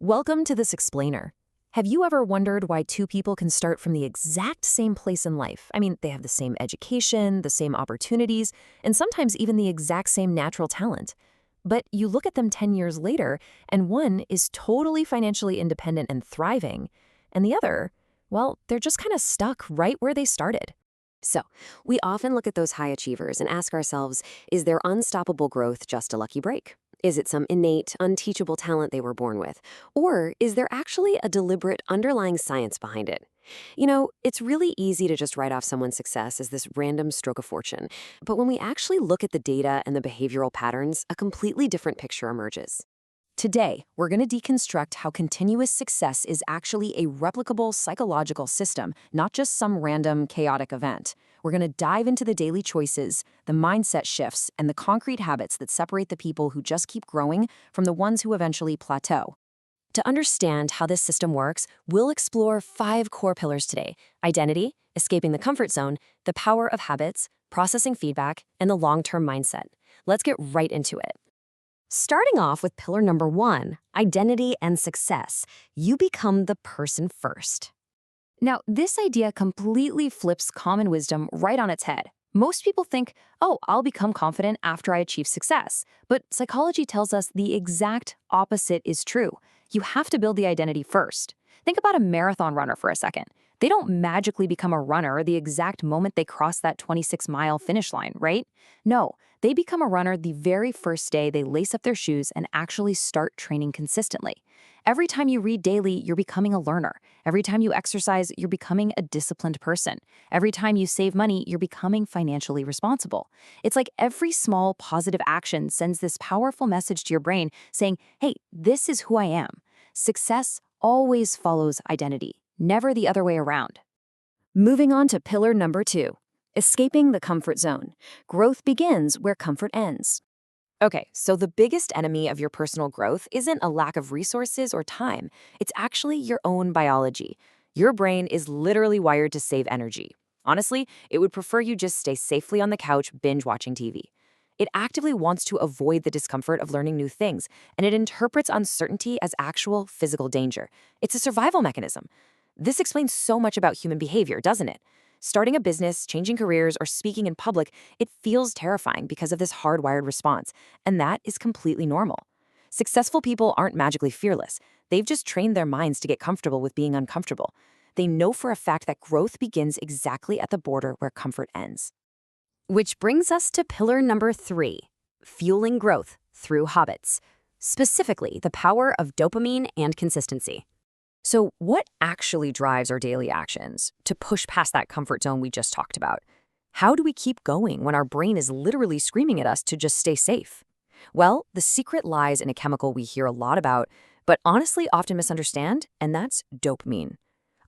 Welcome to this explainer. Have you ever wondered why two people can start from the exact same place in life? I mean, they have the same education, the same opportunities, and sometimes even the exact same natural talent. But you look at them 10 years later, and one is totally financially independent and thriving, and the other, well, they're just kind of stuck right where they started. So, we often look at those high achievers and ask ourselves, is their unstoppable growth just a lucky break? Is it some innate, unteachable talent they were born with? Or is there actually a deliberate underlying science behind it? It's really easy to just write off someone's success as this random stroke of fortune. But when we actually look at the data and the behavioral patterns, a completely different picture emerges. Today, we're going to deconstruct how continuous success is actually a replicable psychological system, not just some random, chaotic event. We're going to dive into the daily choices, the mindset shifts, and the concrete habits that separate the people who just keep growing from the ones who eventually plateau. To understand how this system works, we'll explore 5 core pillars today: identity, escaping the comfort zone, the power of habits, processing feedback, and the long-term mindset. Let's get right into it. Starting off with pillar number 1, identity and success. You become the person first. Now, this idea completely flips common wisdom right on its head. Most people think, oh, I'll become confident after I achieve success. But psychology tells us the exact opposite is true. You have to build the identity first. Think about a marathon runner for a second. They don't magically become a runner the exact moment they cross that 26-mile finish line, right? No, they become a runner the very first day they lace up their shoes and actually start training consistently. Every time you read daily, you're becoming a learner. Every time you exercise, you're becoming a disciplined person. Every time you save money, you're becoming financially responsible. It's like every small positive action sends this powerful message to your brain saying, hey, this is who I am. Success always follows identity, never the other way around. Moving on to pillar number 2, escaping the comfort zone. Growth begins where comfort ends. Okay, so the biggest enemy of your personal growth isn't a lack of resources or time. It's actually your own biology. Your brain is literally wired to save energy. Honestly, it would prefer you just stay safely on the couch binge-watching TV. It actively wants to avoid the discomfort of learning new things, and it interprets uncertainty as actual physical danger. It's a survival mechanism. This explains so much about human behavior, doesn't it? Starting a business, changing careers, or speaking in public, it feels terrifying because of this hardwired response, and that is completely normal. Successful people aren't magically fearless. They've just trained their minds to get comfortable with being uncomfortable. They know for a fact that growth begins exactly at the border where comfort ends. Which brings us to pillar number 3, fueling growth through habits. Specifically, the power of dopamine and consistency. So what actually drives our daily actions to push past that comfort zone we just talked about? How do we keep going when our brain is literally screaming at us to just stay safe? Well, the secret lies in a chemical we hear a lot about, but honestly often misunderstand, and that's dopamine.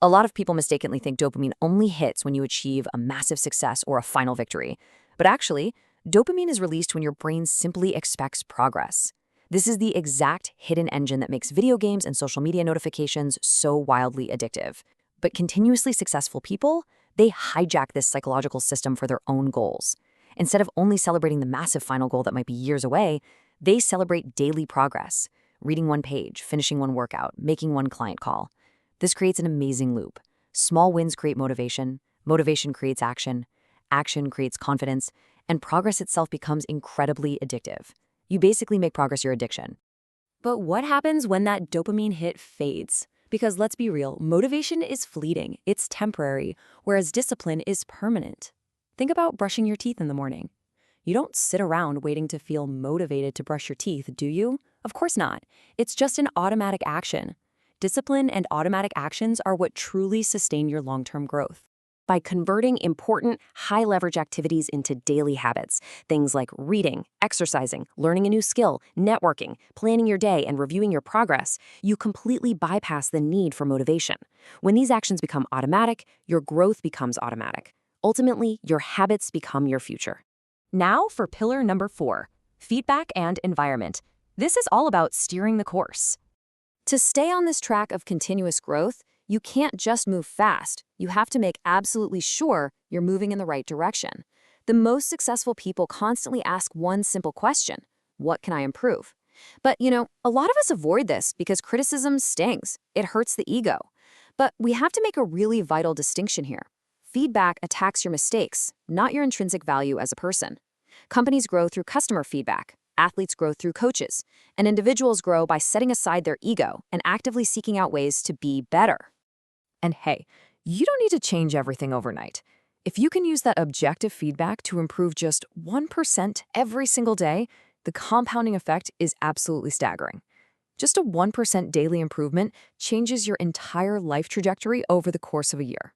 A lot of people mistakenly think dopamine only hits when you achieve a massive success or a final victory. But actually, dopamine is released when your brain simply expects progress. This is the exact hidden engine that makes video games and social media notifications so wildly addictive. But continuously successful people, they hijack this psychological system for their own goals. Instead of only celebrating the massive final goal that might be years away, they celebrate daily progress, reading one page, finishing one workout, making one client call. This creates an amazing loop. Small wins create motivation, motivation creates action, action creates confidence, and progress itself becomes incredibly addictive. You basically make progress your addiction. But what happens when that dopamine hit fades? Because let's be real, motivation is fleeting, it's temporary, whereas discipline is permanent. Think about brushing your teeth in the morning. You don't sit around waiting to feel motivated to brush your teeth, do you? Of course not. It's just an automatic action. Discipline and automatic actions are what truly sustain your long-term growth. By converting important, high-leverage activities into daily habits, things like reading, exercising, learning a new skill, networking, planning your day, and reviewing your progress, you completely bypass the need for motivation. When these actions become automatic, your growth becomes automatic. Ultimately, your habits become your future. Now for pillar number 4, feedback and environment. This is all about steering the course. To stay on this track of continuous growth, you can't just move fast. You have to make absolutely sure you're moving in the right direction. The most successful people constantly ask one simple question: what can I improve? But, a lot of us avoid this because criticism stings. It hurts the ego. But we have to make a really vital distinction here. Feedback attacks your mistakes, not your intrinsic value as a person. Companies grow through customer feedback. Athletes grow through coaches. And individuals grow by setting aside their ego and actively seeking out ways to be better. And hey, you don't need to change everything overnight. If you can use that objective feedback to improve just 1% every single day, the compounding effect is absolutely staggering. Just a 1% daily improvement changes your entire life trajectory over the course of a year.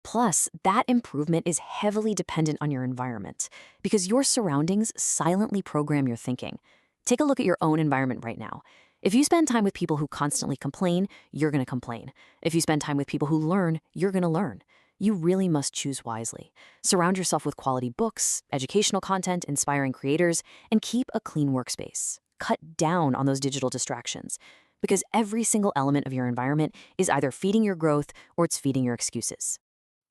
Plus, that improvement is heavily dependent on your environment because your surroundings silently program your thinking. Take a look at your own environment right now. If you spend time with people who constantly complain, you're going to complain. If you spend time with people who learn, you're going to learn. You really must choose wisely. Surround yourself with quality books, educational content, inspiring creators, and keep a clean workspace. Cut down on those digital distractions because every single element of your environment is either feeding your growth or it's feeding your excuses.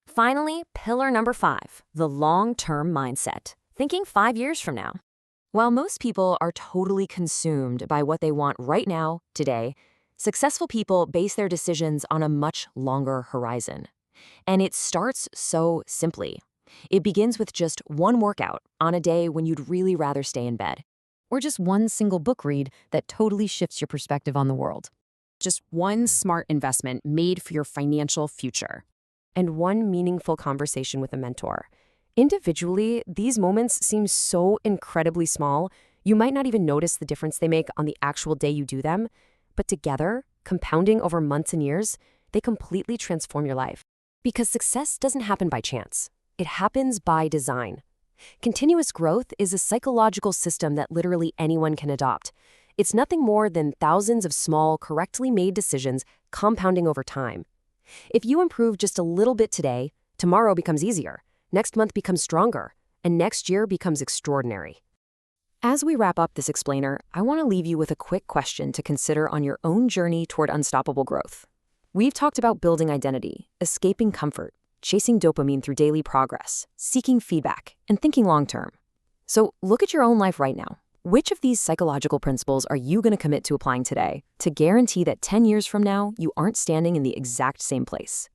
Finally, pillar number 5, the long-term mindset. Thinking 5 years from now. While most people are totally consumed by what they want right now, today, successful people base their decisions on a much longer horizon. And it starts so simply. It begins with just one workout on a day when you'd really rather stay in bed. Or just one single book read that totally shifts your perspective on the world. Just one smart investment made for your financial future. And one meaningful conversation with a mentor. Individually, these moments seem so incredibly small, you might not even notice the difference they make on the actual day you do them. But together, compounding over months and years, they completely transform your life. Because success doesn't happen by chance. It happens by design. Continuous growth is a psychological system that literally anyone can adopt. It's nothing more than thousands of small, correctly made decisions compounding over time. If you improve just a little bit today, tomorrow becomes easier, next month becomes stronger, and next year becomes extraordinary. As we wrap up this explainer, I want to leave you with a quick question to consider on your own journey toward unstoppable growth. We've talked about building identity, escaping comfort, chasing dopamine through daily progress, seeking feedback, and thinking long-term. So look at your own life right now. Which of these psychological principles are you going to commit to applying today to guarantee that 10 years from now, you aren't standing in the exact same place?